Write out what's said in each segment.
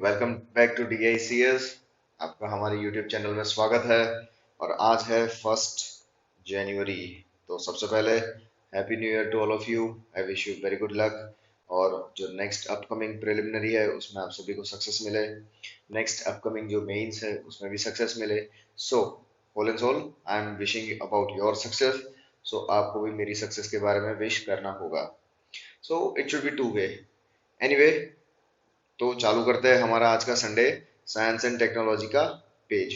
Welcome back to DICS। आपका हमारे YouTube channel में स्वागत है। और आज है 1 जनवरी। तो सबसे पहले happy new year to all of you. I wish you very good luck. और जो नेक्स्ट अपकमिंग प्रिलिमिनरी है उसमें आप सभी को सक्सेस मिले। नेक्स्ट अपकमिंग जो मेंस है उसमें भी सक्सेस मिले। So all and all I am wishing about your success. So आपको भी मेरी सक्सेस के बारे में विश करना होगा। So it should be two way. Anyway, तो चालू करते हैं हमारा आज का संडे साइंस एंड टेक्नोलॉजी का पेज।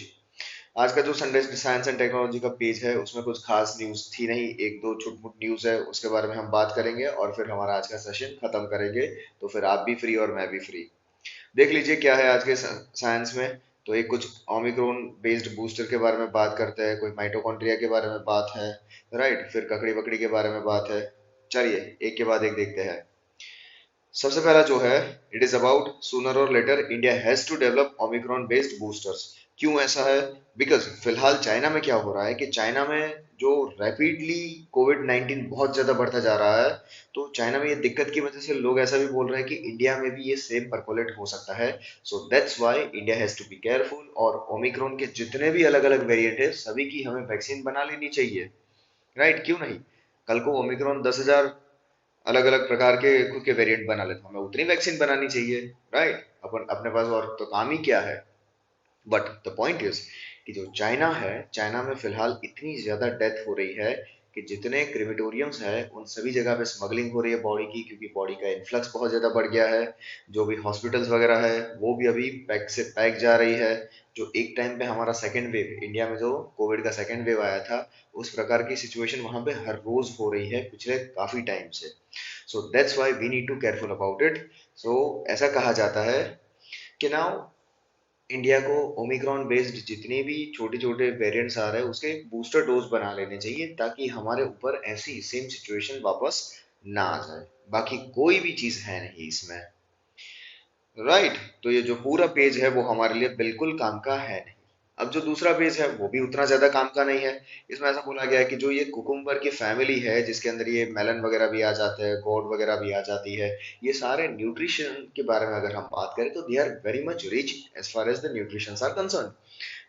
आज का जो संडे साइंस एंड टेक्नोलॉजी का पेज है उसमें कुछ खास न्यूज़ थी नहीं, एक दो छुटमुट न्यूज़ है, उसके बारे में हम बात करेंगे और फिर हमारा आज का सेशन खत्म करेंगे। तो फिर आप भी फ्री और मैं भी फ्री। देख लीजिए क्या है आज के साइंस में। तो एक कुछ ओमिक्रॉन बेस्ड बूस्टर के बारे में बात करते हैं, कोई माइटोकॉन्ड्रिया के बारे में बात है, राइट, फिर ककड़ी बकड़ी के बारे में बात है। चलिए एक के बाद एक देखते हैं। सबसे पहला जो है, इट इज अबाउट सूनर और later India has to develop Omicron based boosters. क्यों ऐसा है? बिकॉज फिलहाल चाइना में क्या हो रहा है कि चाइना में जो रैपिडली कोविड 19 बहुत ज्यादा बढ़ता जा रहा है। तो चाइना में ये दिक्कत की वजह से लोग ऐसा भी बोल रहे हैं कि इंडिया में भी ये सेम परकोलेट हो सकता है। So that's why India has to be careful, और ओमिक्रॉन के जितने भी अलग अलग वेरिएंट है सभी की हमें वैक्सीन बना लेनी चाहिए। राइट, क्यों नहीं? कल को ओमिक्रॉन 10,000 अलग अलग प्रकार के खुद के वेरिएंट बना लेता, हमें उतनी वैक्सीन बनानी चाहिए। राइट, अपन अपने पास और तो काम ही क्या है। बट द पॉइंट इज कि जो चाइना है, चाइना में फिलहाल इतनी ज्यादा डेथ हो रही है कि जितने क्रिमिटोरियम्स हैं उन सभी जगह पे स्मगलिंग हो रही है बॉडी की, क्योंकि बॉडी का इन्फ्लक्स बहुत ज्यादा बढ़ गया है। जो भी हॉस्पिटल्स वगैरह है वो भी अभी पैक से पैक जा रही है। जो एक टाइम पे हमारा सेकेंड वेव इंडिया में जो कोविड का सेकेंड वेव आया था, उस प्रकार की सिचुएशन वहां पे हर रोज हो रही है पिछले काफी टाइम से। So that's why we need to careful about it. So ऐसा कहा जाता है कि नाउ इंडिया को ओमिक्रॉन बेस्ड जितने भी छोटे छोटे वेरिएंट्स आ रहे हैं उसके बूस्टर डोज बना लेने चाहिए, ताकि हमारे ऊपर ऐसी सेम सिचुएशन वापस ना आ जाए। बाकी कोई भी चीज है नहीं इसमें। राइट, तो ये जो पूरा पेज है वो हमारे लिए बिल्कुल काम का है नहीं। अब जो दूसरा पेज है वो भी उतना ज्यादा काम का नहीं है। इसमें ऐसा बोला गया है कि जो ये कुकुम्बर की फैमिली है जिसके अंदर ये मेलन वगैरह भी आ जाते हैं, गोड वगैरह भी आ जाती है, ये सारे न्यूट्रिशन के बारे में अगर हम बात करें तो they are very much rich as far as the nutrition are concerned.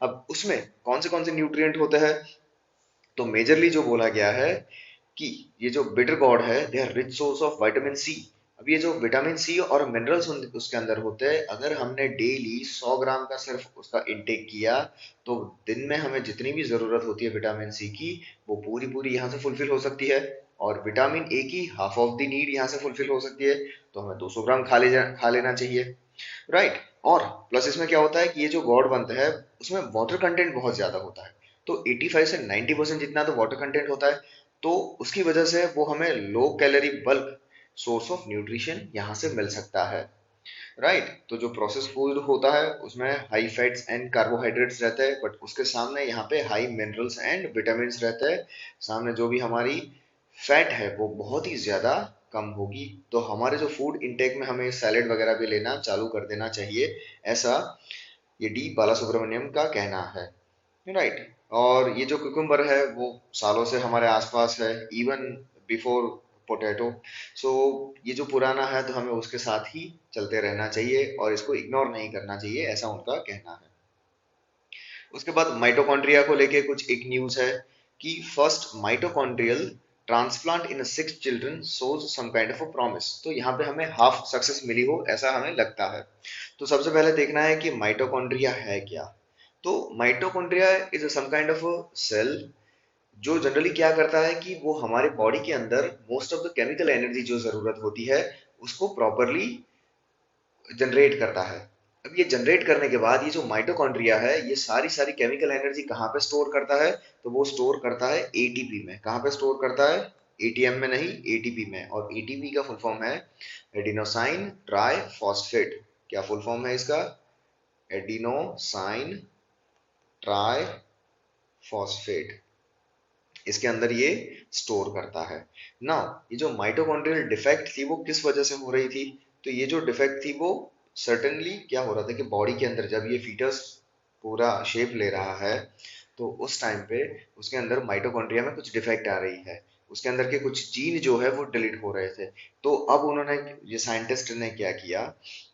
अब उसमें कौन से न्यूट्रिएंट होते हैं? तो मेजरली जो बोला गया है कि ये जो बिटर गॉड है they are rich source of vitamin C. अब ये जो विटामिन सी और मिनरल्स उसके अंदर होते हैं, अगर हमने डेली 100 ग्राम का सिर्फ उसका इंटेक किया तो दिन में हमें जितनी भी जरूरत होती है विटामिन सी की वो पूरी पूरी यहाँ से फुलफिल हो सकती है। और विटामिन ए की हाफ ऑफ द नीड यहाँ से फुलफिल हो सकती है। तो हमें 200 ग्राम खा लेना चाहिए। राइट। और प्लस इसमें क्या होता है कि ये जो गॉड बनता है उसमें वाटर कंटेंट बहुत ज्यादा होता है। तो 85 से 90% जितना तो वाटर कंटेंट होता है। तो उसकी वजह से वो हमें low calorie bulk source of nutrition यहाँ से मिल सकता है। राइट, तो जो प्रोसेस फूड होता है उसमें हाई फैट्स एंड कार्बोहाइड्रेट्स रहते हैं, बट उसके सामने यहाँ पे हाई मिनरल्स एंड विटामिन रहते हैं। सामने जो भी हमारी फैट है वो बहुत ही ज्यादा कम होगी। तो हमारे जो फूड इनटेक में हमें सैलेड वगैरह भी लेना चालू कर देना चाहिए, ऐसा ये डी बाला सुब्रमण्यम का कहना है। राइट। और ये जो कुकुम्बर है वो सालों से हमारे आसपास है, इवन बिफोर पोटैटो। सो ये जो पुराना है तो हमें उसके साथ ही चलते रहना चाहिए और इसको इग्नोर नहीं करना चाहिए, ऐसा उनका कहना है। उसके बाद माइटोकॉन्ड्रिया को लेके कुछ एक न्यूज है कि first mitochondrial transplant in six children shows some kind of a promise. तो यहाँ पे हमें हाफ सक्सेस मिली हो ऐसा हमें लगता है। तो सबसे पहले देखना है कि माइटोकॉन्ड्रिया है क्या। तो mitochondria is some kind of cell जो जनरली क्या करता है कि वो हमारे बॉडी के अंदर most of the chemical energy जो जरूरत होती है उसको प्रॉपरली जनरेट करता है। अब ये जनरेट करने के बाद ये जो माइटोकॉन्ड्रिया है ये सारी सारी केमिकल एनर्जी कहाँ पे स्टोर करता है? तो वो स्टोर करता है एटीपी में। कहाँ पे स्टोर करता है? एटीएम में नहीं, एटीपी में। और एटीपी का फुल फॉर्म है एडिनोसाइन ट्राई फॉस्फेट। क्या फुल फॉर्म है इसका? Adenosine try phosphate. इसके अंदर ये स्टोर करता है ना। ये जो माइटोकॉन्ड्रियल डिफेक्ट थी वो किस वजह से हो रही थी? तो ये जो डिफेक्ट थी वो सर्टेनली क्या हो रहा था कि बॉडी के अंदर जब ये फीटस पूरा शेप ले रहा है तो उस टाइम पे उसके अंदर माइटोकॉन्ड्रिया में कुछ डिफेक्ट आ रही है। उसके अंदर के कुछ जीन जो है वो डिलीट हो रहे थे। तो अब उन्होंने, ये साइंटिस्ट ने क्या किया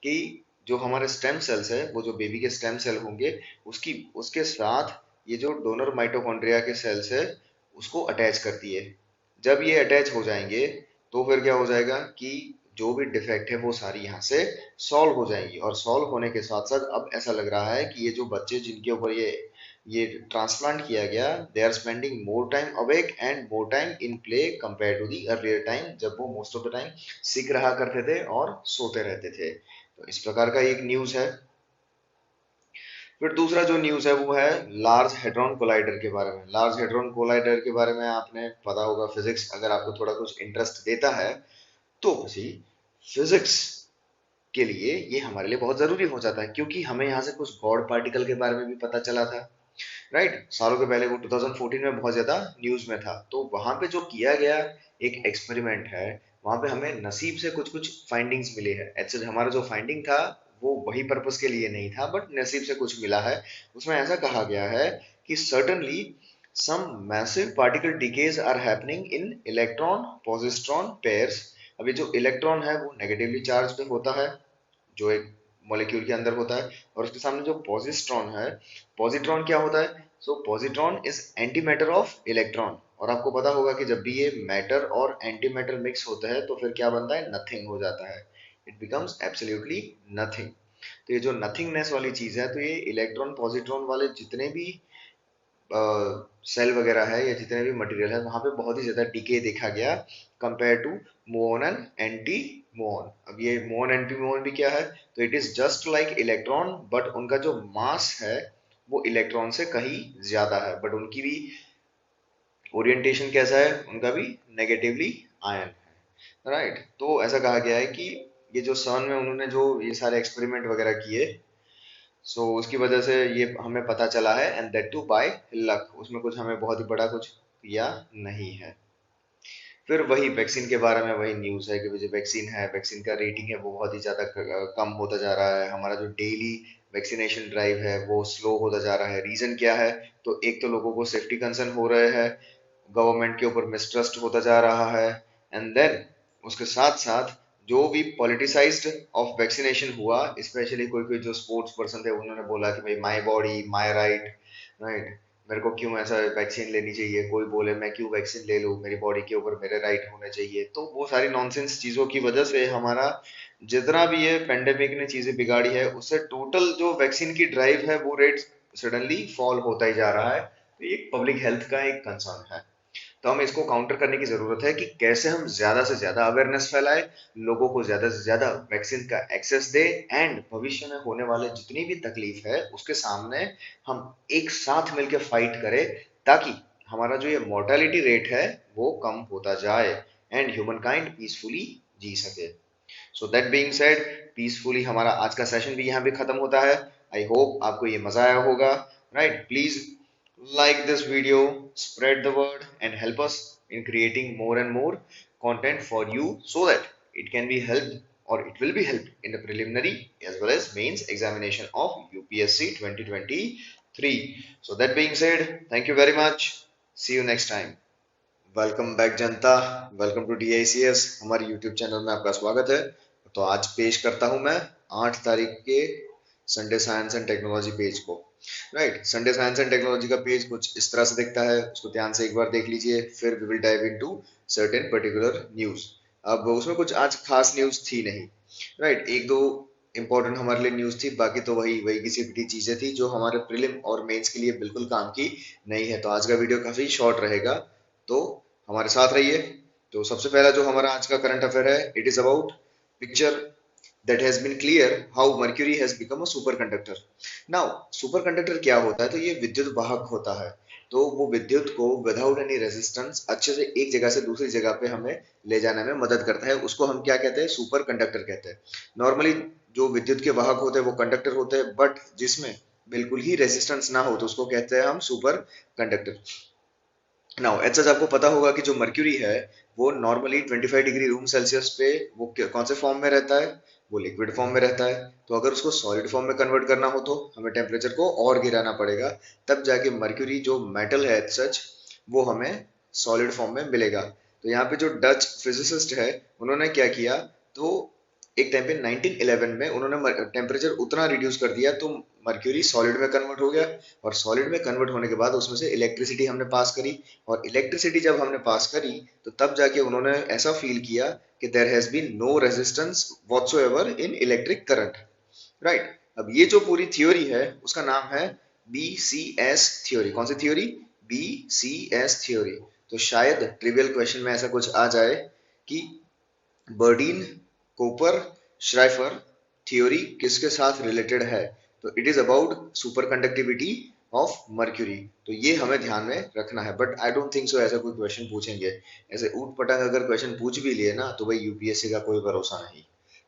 कि जो हमारे स्टेम सेल्स है, वो जो बेबी के स्टेम सेल होंगे, उसके साथ ये जो डोनर माइटोकॉन्ड्रिया के सेल्स है उसको अटैच करती है। जब ये अटैच हो जाएंगे तो फिर क्या हो जाएगा कि जो भी डिफेक्ट है वो सारी यहाँ से सॉल्व हो जाएंगी, और सॉल्व होने के साथ साथ अब ऐसा लग रहा है कि ये जो बच्चे जिनके ऊपर ये ट्रांसप्लांट किया गया, they are spending more time awake and more time in play compare to the earlier time, जब वो मोस्ट ऑफ द टाइम सीख रहा करते थे और सोते रहते थे। तो इस प्रकार का एक न्यूज है। फिर दूसरा जो न्यूज है वो है लार्ज हेड्रॉन कोलाइडर के बारे में। लार्ज हेड्रॉन कोलाइडर के बारे में आपने पता होगा, फिजिक्स अगर आपको थोड़ा कुछ इंटरेस्ट देता है तो પછી फिजिक्स के लिए ये हमारे लिए बहुत जरूरी हो जाता है, क्योंकि हमें यहाँ से कुछ गॉड पार्टिकल के बारे में भी पता चला था। राइट, सालों के पहले वो 2014 में बहुत ज्यादा न्यूज में था। तो वहां पे जो किया गया एक एक्सपेरिमेंट है, वहां पे हमें नसीब से कुछ कुछ फाइंडिंग्स मिले हैं। एक्चुअली हमारा जो फाइंडिंग था वो वही पर्पस के लिए नहीं था, बट नसीब से कुछ मिला है। उसमें ऐसा कहा गया है कि certainly some massive particle decays are happening in electron positron pairs। अभी जो इलेक्ट्रॉन है वो नेगेटिवली चार्ज होता है, जो एक मॉलिक्यूल के अंदर होता है, और उसके सामने जो पॉजिट्रॉन है, पॉजिट्रॉन क्या होता है? So positron is anti matter of electron. और आपको पता होगा कि जब भी ये मैटर और एंटी मैटर मिक्स होता है तो फिर क्या बनता है? नथिंग हो जाता है, इट बिकम्स एब्सोल्युटली नथिंग। तो ये जो नथिंगनेस वाली चीज है, तो ये इलेक्ट्रॉन पॉजिट्रॉन वाले जितने भी सेल वगैरह है या जितने भी मटेरियल है, वहां पे बहुत ही ज्यादा डिके देखा गया कंपेयर टू मुऑन एंड एंटी मुऑन। अब ये मुऑन एंटी मुऑन भी क्या है? तो it is just like electron, but उनका जो मास है वो इलेक्ट्रॉन से कहीं ज्यादा है, बट उनकी भी ओरिएंटेशन कैसा है? उनका भी नेगेटिवली आयन है। राइट, तो ऐसा कहा गया है कि ये जो सन में उन्होंने जो ये सारे एक्सपेरिमेंट वगैरह किए, उसकी वजह से ये हमें पता चला है, and that too by luck. उसमें कुछ हमें बहुत ही बड़ा कुछ किया नहीं है। फिर वही वैक्सीन के बारे में वही न्यूज़ है कि जो वैक्सीन है, वैक्सीन का रेटिंग है वो बहुत ही ज़्यादा कम होता जा रहा है। हमारा जो डेली वैक्सीनेशन ड्राइव है वो स्लो होता जा रहा है। रीज़न क्या है? तो एक तो लोगों को सेफ्टी कंसर्न हो रहे हैं, गवर्नमेंट के ऊपर मिसट्रस्ट होता जा रहा है, एंड देन उसके साथ साथ जो भी पॉलिटिसाइज्ड ऑफ वैक्सीनेशन हुआ, स्पेशली कोई कोई जो स्पोर्ट्स पर्सन थे उन्होंने बोला कि भाई my body my right. Right, मेरे को क्यों ऐसा वैक्सीन लेनी चाहिए, कोई बोले मैं क्यों वैक्सीन ले लूं, मेरी बॉडी के ऊपर मेरे राइट होने चाहिए। तो वो सारी नॉनसेंस चीजों की वजह से हमारा जितना भी ये पेंडेमिक ने चीजें बिगाड़ी है, उससे टोटल जो वैक्सीन की ड्राइव है वो रेट सडनली फॉल होता ही जा रहा है। तो ये पब्लिक हेल्थ का एक कंसर्न है। तो हमें इसको काउंटर करने की जरूरत है कि कैसे हम ज्यादा से ज्यादा अवेयरनेस फैलाए, लोगों को ज्यादा से ज्यादा वैक्सीन का एक्सेस दे, एंड भविष्य में होने वाले जितनी भी तकलीफ है उसके सामने हम एक साथ मिलकर फाइट करें, ताकि हमारा जो ये मोर्टेलिटी रेट है वो कम होता जाए एंड ह्यूमन काइंड पीसफुली जी सके। So that being said, peacefully हमारा आज का सेशन भी यहाँ पे खत्म होता है। आई होप आपको ये मजा आया होगा। Right, please like this video, spread the word, and help us in creating more and more content for you, so that it can be helped, or it will be helped in the preliminary as well as mains examination of UPSC 2023. So that being said, thank you very much. See you next time. Welcome back Janata, welcome to DICS। हमारे YouTube channel में आपका स्वागत है। तो आज पेश करता हूं मैं 8 तारीख के Sunday science and technology page को। Right, Sunday science and technology का पेज कुछ इस तरह से दिखता है, उसको ध्यान से एक बार देख लीजिए, फिर we will dive into certain particular news. अब उसमें कुछ आज खास न्यूज थी नहीं। राइट, एक दो इंपॉर्टेंट हमारे लिए न्यूज थी, बाकी तो वही वही किसी पिटी चीजें थी जो हमारे प्रीलिम और मेंस के लिए बिल्कुल काम की नहीं है। तो आज का वीडियो काफी शॉर्ट रहेगा, तो हमारे साथ रहिए। तो सबसे पहला जो हमारा आज का करंट अफेयर है, it is about picture that has been clear how mercury has become a superconductor. Now superconductor क्या होता है? तो ये विद्युत वाहक होता है। तो वो विद्युत को विदाउट एनी रेजिस्टेंस अच्छे से एक जगह से दूसरी जगह पे हमें ले जाने में मदद करता है। उसको हम क्या कहते हैं? सुपर कंडक्टर कहते हैं। नॉर्मली जो विद्युत के वाहक होते हैं वो कंडक्टर होते हैं, बट जिसमें बिल्कुल ही रेजिस्टेंस ना हो तो उसको कहते हैं हम superconductor. Now as such आपको पता होगा कि जो मर्क्यूरी है वो नॉर्मली 25 डिग्री रूम सेल्सियस पे वो कौन से फॉर्म में रहता है? वो लिक्विड फॉर्म में रहता है। तो अगर उसको सॉलिड फॉर्म में कन्वर्ट करना हो तो हमें टेम्परेचर को और गिराना पड़ेगा, तब जाके मर्क्यूरी जो मेटल है सच वो हमें सॉलिड फॉर्म में मिलेगा। तो यहाँ पे जो डच फिजिसिस्ट है उन्होंने क्या किया, तो एक टाइम पे 1911 में उन्होंने टेम्परेचर उतना रिड्यूस कर दिया तो मर्क्यूरी सॉलिड में कन्वर्ट हो गया, और सॉलिड में कन्वर्ट होने के बाद उसमें से इलेक्ट्रिसिटी हमने पास करी, और इलेक्ट्रिसिटी जब हमने पास करी तो तब जाके उन्होंने ऐसा फील किया कि there has been no resistance whatsoever in electric current, right. अब ये जो पूरी थ्योरी है उसका नाम है BCS थ्योरी। कौन सी थ्योरी? BCS theory. तो शायद ट्रिवियल क्वेश्चन में ऐसा कुछ आ जाए कि बर्डीन कोपर श्राइफर थ्योरी किसके साथ रिलेटेड है, तो it is about super conductivity of mercury. तो ये हमें ध्यान में रखना है, but I don't think so ऐसा कोई क्वेश्चन पूछेंगे। ऐसे ऊट पटांग अगर क्वेश्चन पूछ भी लिए ना तो भाई यूपीएससी का कोई भरोसा नहीं,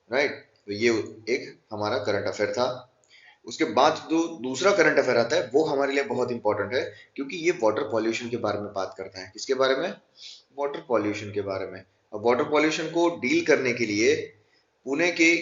राइट। तो ये एक हमारा करंट अफेयर था। उसके बाद जो दूसरा करंट अफेयर आता है वो हमारे लिए बहुत इंपॉर्टेंट है, क्योंकि ये वाटर पॉल्यूशन के बारे में बात करता है। किसके बारे में? वाटर पॉल्यूशन के बारे में। अब वाटर पॉल्यूशन को डील करने के लिए पुणे की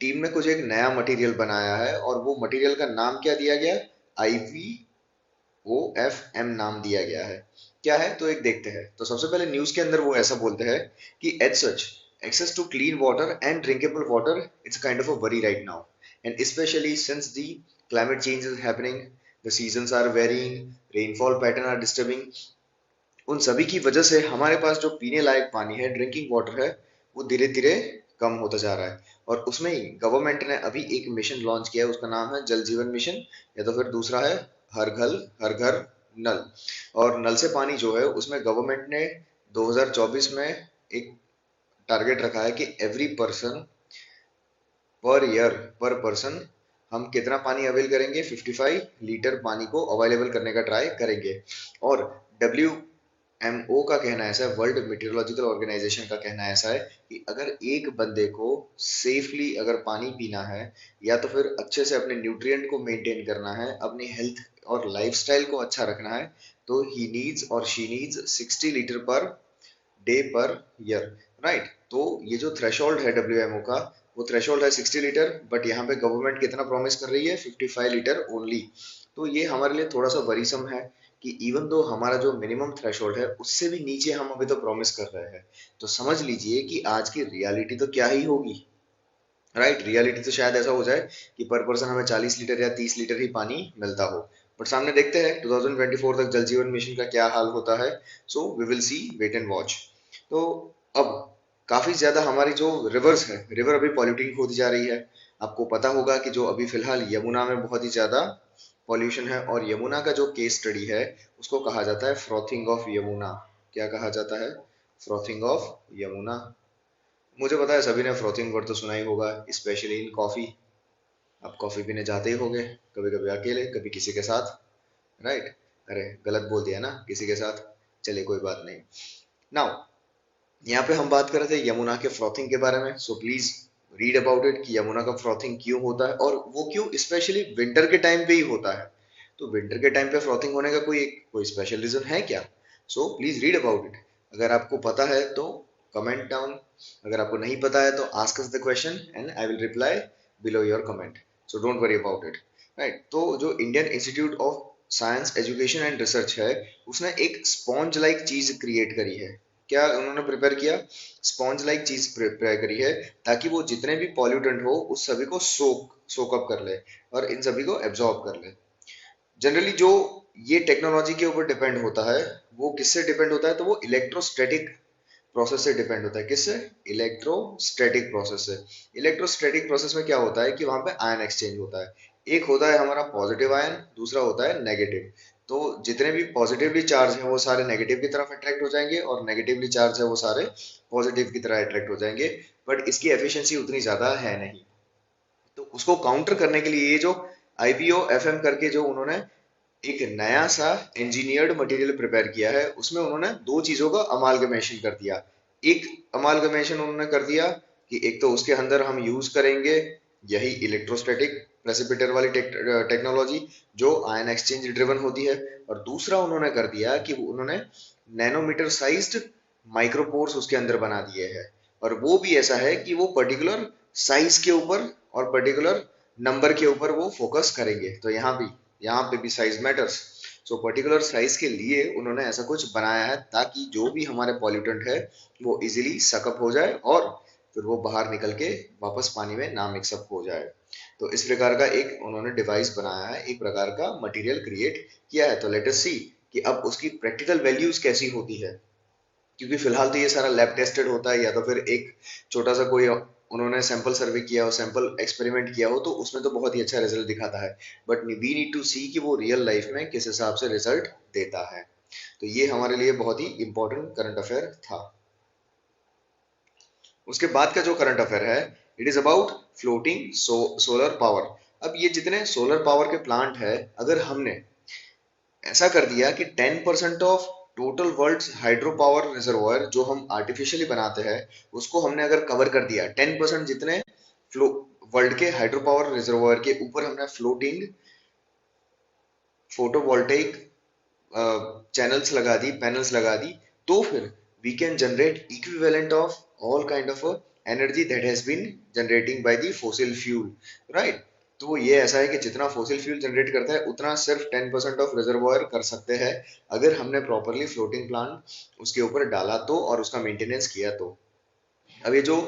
टीम ने कुछ एक नया मटेरियल बनाया है, और वो मटेरियल का नाम क्या दिया गया? IPOFM नाम दिया गया है। क्या है तो एक देखते हैं। तो सबसे पहले न्यूज के अंदर वो ऐसा बोलते हैं कि as such access to clean water and drinkable water it's kind of a worry right now, and especially since the climate change is happening, the seasons are varying, rainfall pattern are disturbing, उन सभी की वजह से हमारे पास जो पीने लायक पानी है, ड्रिंकिंग वाटर है, वो धीरे धीरे कम होता जा रहा है। और उसमें ही गवर्नमेंट ने अभी एक मिशन लॉन्च किया है, उसका नाम है जल जीवन मिशन, या तो फिर दूसरा है हर घर नल। और नल से पानी जो है उसमें गवर्नमेंट ने 2024 में एक टारगेट रखा है कि एवरी पर्सन पर ईयर पर पर्सन हम कितना पानी अवेल करेंगे? 55 लीटर पानी को अवेलेबल करने का ट्राई करेंगे। और WMO का कहना ऐसा है, वर्ल्ड मीटेरोलॉजिकल ऑर्गेनाइजेशन का कहना ऐसा है कि अगर एक बंदे को सेफली अगर पानी पीना है, या तो फिर अच्छे से अपने न्यूट्रिएंट को मेंटेन करना है, अपनी हेल्थ और लाइफस्टाइल को अच्छा रखना है, तो ही नीड्स और she needs 60 litre per day per year, right. तो ये जो थ्रेशोल्ड है WMO का, वो थ्रेशोल्ड है 60 लीटर, बट यहाँ पे गवर्नमेंट कितना प्रॉमिस कर रही है? 55 लीटर ओनली। तो ये हमारे लिए थोड़ा सा वरीसम है कि इवन दो हमारा जो मिनिमम थ्रेशोल्ड है उससे भी नीचे हम अभी तो प्रॉमिस कर रहे हैं। तो समझ लीजिए कि आज की रियलिटी तो क्या ही होगी, राइट। रियलिटी तो शायद ऐसा हो जाए कि पर पर्सन हमें 40 लीटर या 30 लीटर ही पानी मिलता हो। बट सामने देखते हैं 2024 तक जल जीवन मिशन का क्या हाल होता है। So we will see, wait and watch. तो अब काफी ज्यादा हमारी जो रिवर्स है, रिवर अभी पॉल्यूटिंग होती जा रही है। आपको पता होगा कि जो अभी फिलहाल यमुना में बहुत ही ज्यादा पॉल्यूशन है, और यमुना का जो केस स्टडी है उसको कहा जाता है फ्रॉथिंग ऑफ यमुना। क्या कहा जाता है? Frothing of Yamuna. मुझे पता है सभी ने फ्रॉथिंग वर्ड तो सुना ही होगा, स्पेशली इन कॉफी। आप कॉफी पीने जाते ही होंगे, कभी कभी अकेले, कभी किसी के साथ, राइट। अरे गलत बोल दिया ना, किसी के साथ, चलिए कोई बात नहीं। नाउ यहाँ पे हम बात कर रहे थे यमुना के फ्रॉथिंग के बारे में। So please read about it कि यमुना का फ्रॉथिंग क्यों होता है, और वो क्यों स्पेशली विंटर के टाइम पे ही होता है। तो विंटर के टाइम पे फ्रॉथिंग होने का कोई स्पेशल रीजन है क्या? So please read about it. अगर आपको पता है तो कमेंट डाउन, अगर आपको नहीं पता है तो ask us the question and I will reply below your comment. So don't worry about it, right. तो जो Indian institute of science education and research है, उसने एक स्पॉन्ज लाइक चीज क्रिएट करी है। क्या उन्होंने प्रिपेयर किया? स्पॉन्ज लाइक चीज प्रिपेयर करी है, ताकि वो जितने भी पॉल्यूटेंट हो उस सभी को सोकअप कर ले और इन सभी को एब्जॉर्ब कर ले। जनरली जो ये टेक्नोलॉजी के ऊपर डिपेंड होता है, वो किससे डिपेंड होता है? तो वो इलेक्ट्रोस्टैटिक प्रोसेस से डिपेंड होता है। किससे? इलेक्ट्रोस्टैटिक प्रोसेस से। इलेक्ट्रोस्टैटिक प्रोसेस में क्या होता है कि वहां पे आयन एक्सचेंज होता है। एक होता है हमारा पॉजिटिव आयन, दूसरा होता है नेगेटिव। तो जितने भी पॉजिटिवली चार्ज है वो सारे नेगेटिव की तरफ अट्रैक्ट हो जाएंगे, और नेगेटिवली चार्ज है वो सारे पॉजिटिव की तरह अट्रैक्ट हो जाएंगे। बट इसकी एफिशिएंसी उतनी ज्यादा है नहीं। तो उसको काउंटर करने के लिए ये जो IPOFM करके जो उन्होंने एक नया सा इंजीनियर्ड मटेरियल प्रिपेयर किया है, उसमें उन्होंने दो चीजों का अमालगमेशन कर दिया। एक अमालगमेशन उन्होंने कर दिया कि एक तो उसके अंदर हम यूज करेंगे यही इलेक्ट्रोस्टैटिक प्रेसिपिटेटर वाली टेक्नोलॉजी जो आयन एक्सचेंज ड्रिवन होती है, और दूसरा उन्होंने कर दिया कि उन्होंने नैनोमीटर साइज्ड माइक्रोपोर्स उसके अंदर बना दिए हैं। और वो भी ऐसा है कि वो पर्टिकुलर साइज के ऊपर और पर्टिकुलर नंबर के ऊपर वो फोकस करेंगे। तो यहाँ पे भी size matters. So particular size के लिए उन्होंने ऐसा कुछ बनाया है ताकि जो भी हमारे पॉल्यूटेंट है वो इजीली सकअप हो जाए, और फिर वो बाहर निकल के वापस पानी में ना मिक्सअप हो जाए। तो इस प्रकार का एक उन्होंने डिवाइस बनाया है, एक प्रकार का मटेरियल क्रिएट किया है। तो लेट अस सी कि अब उसकी प्रैक्टिकल वैल्यूज कैसी होती है, क्योंकि फिलहाल तो ये सारा लैब टेस्टेड होता है, या तो फिर एक छोटा सा कोई उन्होंने सैंपल सर्वे किया हो, सैंपल एक्सपेरिमेंट किया हो, तो उसमें तो बहुत ही अच्छा रिजल्ट दिखाता है। बट वी नीड टू सी कि वो रियल लाइफ में किस हिसाब से रिजल्ट देता है। तो ये हमारे लिए बहुत ही इंपॉर्टेंट करंट अफेयर था। उसके बाद का जो करंट अफेयर है, it is about floating solar power. अब ये जितने सोलर पावर के प्लांट है, अगर हमने ऐसा कर दिया कि 10% of total world hydro power reservoir जो हम आर्टिफिशियली बनाते हैं, उसको हमने अगर कवर कर दिया, 10% जितने फ्लो वर्ल्ड के हाइड्रो पावर रिजर्वायर के ऊपर हमने फ्लोटिंग फोटोवोल्टेइक चैनल्स लगा दी, पैनल्स लगा दी, तो फिर we can generate equivalent of all kind of energy that has been generating by the fossil fuel, right. तो वो ये ऐसा है कि जितना फॉसिल फ्यूल जनरेट करता है उतना सिर्फ 10% ऑफ रिजर्वायर कर सकते हैं, अगर हमने प्रॉपरली फ्लोटिंग प्लांट उसके ऊपर डाला तो, और उसका मेंटेनेंस किया तो। अब ये जो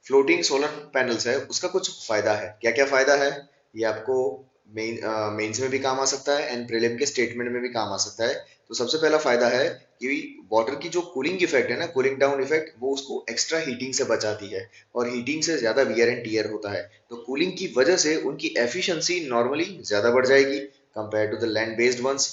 फ्लोटिंग सोलर पैनल्स है, उसका कुछ फायदा है। क्या क्या फायदा है, ये आपको मेंस में भी काम आ सकता है एंड प्रीलिम के स्टेटमेंट में भी काम आ सकता है। तो सबसे पहला फायदा है कि वाटर की जो कूलिंग इफेक्ट है ना, कूलिंग डाउन इफेक्ट, वो उसको एक्स्ट्रा हीटिंग से बचाती है, और हीटिंग से ज्यादा वियर एंड टीयर होता है, तो कूलिंग की वजह से उनकी एफिशिएंसी नॉर्मली ज्यादा बढ़ जाएगी compare to the land based ones.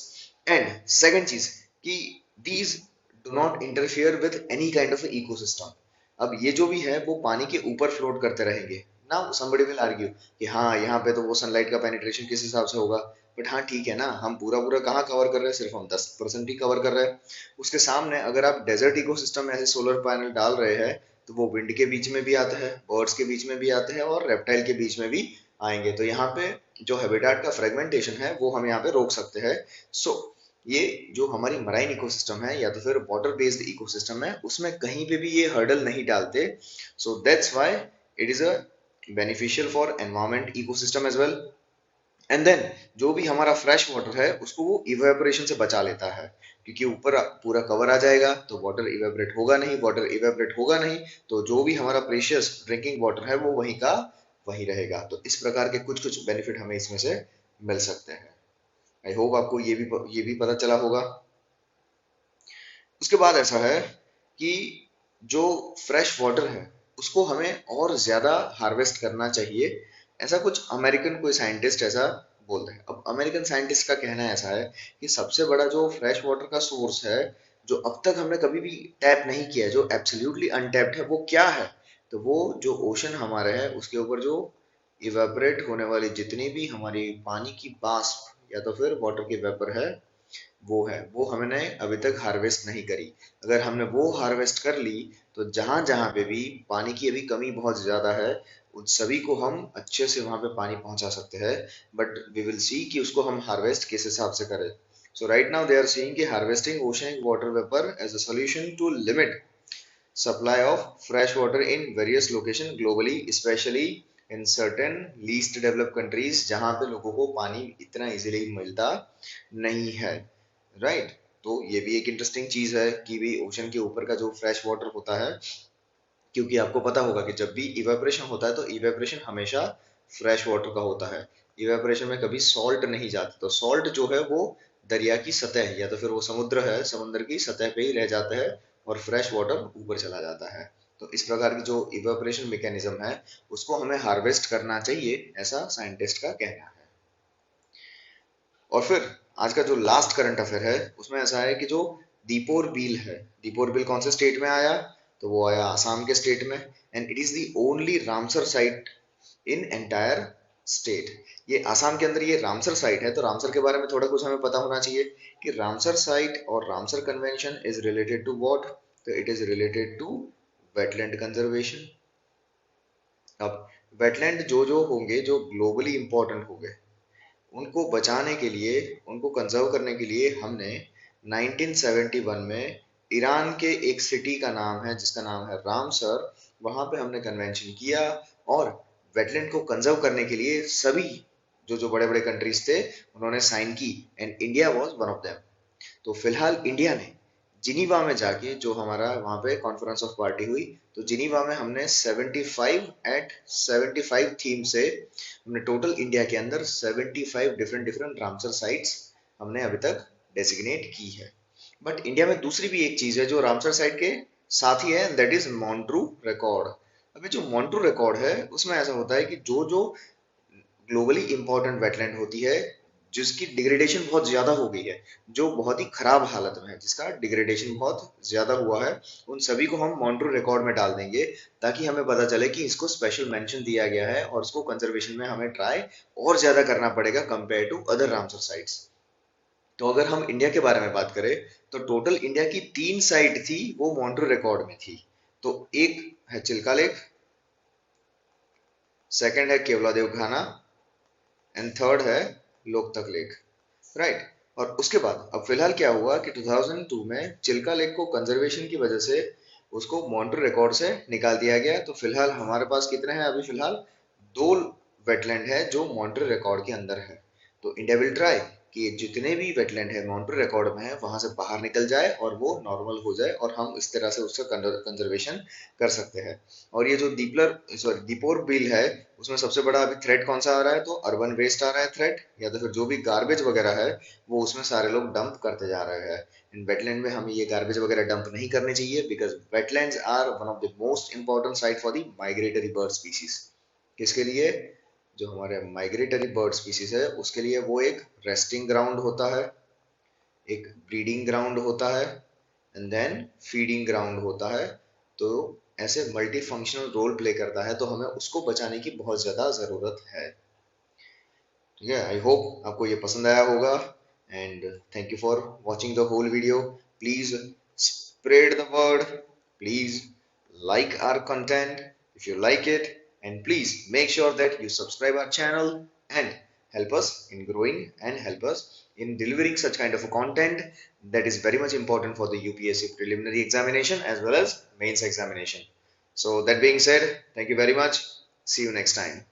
And second चीज कि these do not interfere with any kind of ecosystem. अब ये जो भी है वो पानी के ऊपर फ्लोट करते रहेंगे ना। somebody will argue कि हाँ, यहाँ पे तो वो सनलाइट का पेनिट्रेशन किस हिसाब से होगा, बट हाँ ठीक है ना, हम पूरा पूरा कहाँ कवर कर रहे हैं, सिर्फ हम 10% ही कवर कर रहे हैं। उसके सामने अगर आप डेजर्ट इकोसिस्टम में ऐसे सोलर पैनल डाल रहे हैं, तो वो विंड के बीच में भी आते हैं, बर्ड्स के बीच में भी आते हैं, और रेप्टाइल के बीच में भी आएंगे। तो यहाँ पे जो हैबिटेट का फ्रेगमेंटेशन है वो हम यहाँ पे रोक सकते हैं। सो ये जो हमारी मराइन इकोसिस्टम है या तो फिर वाटर बेस्ड इकोसिस्टम है, उसमें कहीं पे भी ये हर्डल नहीं डालते। So that's why it is a beneficial for environment ecosystem as well. And then जो भी हमारा फ्रेश वाटर है उसको वो इवेपोरेशन से बचा लेता है, क्योंकि ऊपर पूरा कवर आ जाएगा तो वाटर इवेपोरेट होगा नहीं, वाटर इवेपोरेट होगा नहीं तो जो भी हमारा प्रेशियस ड्रिंकिंग वाटर है वो वहीं का वहीं रहेगा। तो इस प्रकार के कुछ कुछ बेनिफिट हमें इसमें से मिल सकते हैं। आई होप आपको ये भी पता चला होगा। उसके बाद ऐसा है कि जो फ्रेश वाटर है उसको हमें और ज्यादा हार्वेस्ट करना चाहिए, ऐसा कुछ अमेरिकन कोई साइंटिस्ट ऐसा बोलते हैं। अब अमेरिकन साइंटिस्ट का कहना ऐसा है कि सबसे बड़ा जो फ्रेश वाटर का सोर्स है, जो अब तक हमने कभी भी टैप नहीं किया है, जो एब्सोल्युटली अनटैप्ड है, वो क्या है, तो वो जो ओशन हमारे है उसके ऊपर जो इवेपोरेट होने वाली जितनी भी हमारी पानी की वाष्प या तो फिर वाटर की वेपर है, वो हमने अभी तक हार्वेस्ट नहीं करी। अगर हमने वो हार्वेस्ट कर ली तो जहां जहां पे भी पानी की अभी कमी बहुत ज्यादा है, उन सभी को हम अच्छे से वहां पे पानी पहुंचा सकते हैं। बट वी विल सी कि उसको हम हार्वेस्ट किस हिसाब से करें। So right now they are seeing कि harvesting oceanic water vapour as a solution to limit supply of fresh water in various location globally, especially in certain least developed countries जहां पे लोगों को पानी इतना इजीली मिलता नहीं है, राइट। तो ये भी एक इंटरेस्टिंग चीज है कि भी ओशन के ऊपर का जो फ्रेश वाटर होता है, क्योंकि आपको पता होगा कि जब भी इवेपोरेशन होता है तो इवेपोरेशन हमेशा फ्रेश वाटर का होता है। इवेपोरेशन में कभी सॉल्ट नहीं जाता, तो सॉल्ट जो है वो दरिया की सतह या तो फिर वो समुद्र है, समुद्र की सतह पे ही रह जाता है, और फ्रेश वाटर ऊपर चला जाता है। तो इस प्रकार की जो इवेपोरेशन मैकेनिज्म है उसको हमें हार्वेस्ट करना चाहिए, ऐसा साइंटिस्ट का कहना है। और फिर आज का जो लास्ट करंट अफेयर है उसमें ऐसा है कि जो दीपोर बील है, दीपोर बील कौन से स्टेट में आया, तो वो आया आसाम के स्टेट में। And it is the only Ramsar site in entire state. ये आसाम के अंदर ये रामसर साइट है। तो रामसर के बारे में थोड़ा कुछ हमें पता होना चाहिए कि रामसर साइट और Ramsar convention is related to what, तो it is related to wetland conservation. अब वेटलैंड जो होंगे जो ग्लोबली इंपॉर्टेंट होंगे, उनको बचाने के लिए, उनको कंजर्व करने के लिए हमने 1971 में ईरान के एक सिटी का नाम है जिसका नाम है रामसर, वहां पे हमने कन्वेंशन किया, और वेटलैंड को कंजर्व करने के लिए सभी जो जो बड़े बड़े कंट्रीज थे उन्होंने साइन की, and India was one of them. तो फिलहाल इंडिया ने जिनीवा में जाके जो हमारा वहां पे कॉन्फ्रेंस ऑफ पार्टी हुई, तो जिनीवा में हमने 75 थीम से हमने टोटल इंडिया के अंदर 75 डिफरेंट डिफरेंट रामसर साइट्स हमने अभी तक डेसिग्नेट की है। बट इंडिया में दूसरी भी एक चीज है जो रामसर साइट के साथ ही है, दैट इज मॉन्ट्रू रिकॉर्ड। अभी जो मॉन्ट्रू रिकॉर्ड है उसमें ऐसा होता है कि जो जो ग्लोबली इंपॉर्टेंट वेटलैंड होती है जिसकी डिग्रेडेशन बहुत ज्यादा हो गई है, जो बहुत ही खराब हालत में है, जिसका डिग्रेडेशन बहुत ज्यादा हुआ है, उन सभी को हम मॉन्ट्रू रिकॉर्ड में डाल देंगे ताकि हमें पता चले कि इसको स्पेशल मेंशन दिया गया है और उसको कंजर्वेशन में हमें ट्राई और ज्यादा करना पड़ेगा compare to other Ramsar sites. तो अगर हम इंडिया के बारे में बात करें तो टोटल इंडिया की 3 साइट थी वो मॉन्ट्रू रिकॉर्ड में थी। तो एक है चिल्का लेक, सेकंड है केवलादेव घाना एंड थर्ड है लोकतक लेक, राइट। और उसके बाद अब फिलहाल क्या हुआ कि 2002 में चिल्का लेक को कंजर्वेशन की वजह से उसको मॉन्ट्रू रिकॉर्ड से निकाल दिया गया। तो फिलहाल हमारे पास कितने हैं, अभी फिलहाल 2 वेटलैंड है जो मॉन्ट्रू रिकॉर्ड के अंदर है। तो इंडिया विल ट्राई कि ये जितने भी वेटलैंड है मॉन्ट्रू रिकॉर्ड में है वहां से बाहर निकल जाए और वो नॉर्मल हो जाए और हम इस तरह से उसका कंजर्वेशन कर सकते हैं। और ये जो दीपोर बिल है उसमें सबसे बड़ा अभी थ्रेट कौन सा आ रहा है, तो अर्बन वेस्ट आ रहा है थ्रेट, या तो फिर जो भी गार्बेज वगैरह है वो उसमें सारे लोग डंप करते जा रहे हैं। इन वेटलैंड में हमें ये गार्बेज वगैरह डंप नहीं करने चाहिए because wetlands are one of the most important site for the migratory bird species. किसके लिए, जो हमारे माइग्रेटरी बर्ड स्पीसीज है उसके लिए वो एक रेस्टिंग ग्राउंड होता है, एक ब्रीडिंग ग्राउंड होता है एंड देन फीडिंग ग्राउंड होता है। तो ऐसे मल्टी फंक्शनल रोल प्ले करता है, तो हमें उसको बचाने की बहुत ज्यादा जरूरत है। ठीक है, आई होप आपको ये पसंद आया होगा and thank you for watching the whole video. Please spread the word, please like our content if you like it, and please make sure that you subscribe our channel and help us in growing and help us in delivering such kind of a content that is very much important for the UPSC preliminary examination as well as mains examination. So that being said, thank you very much. See you next time.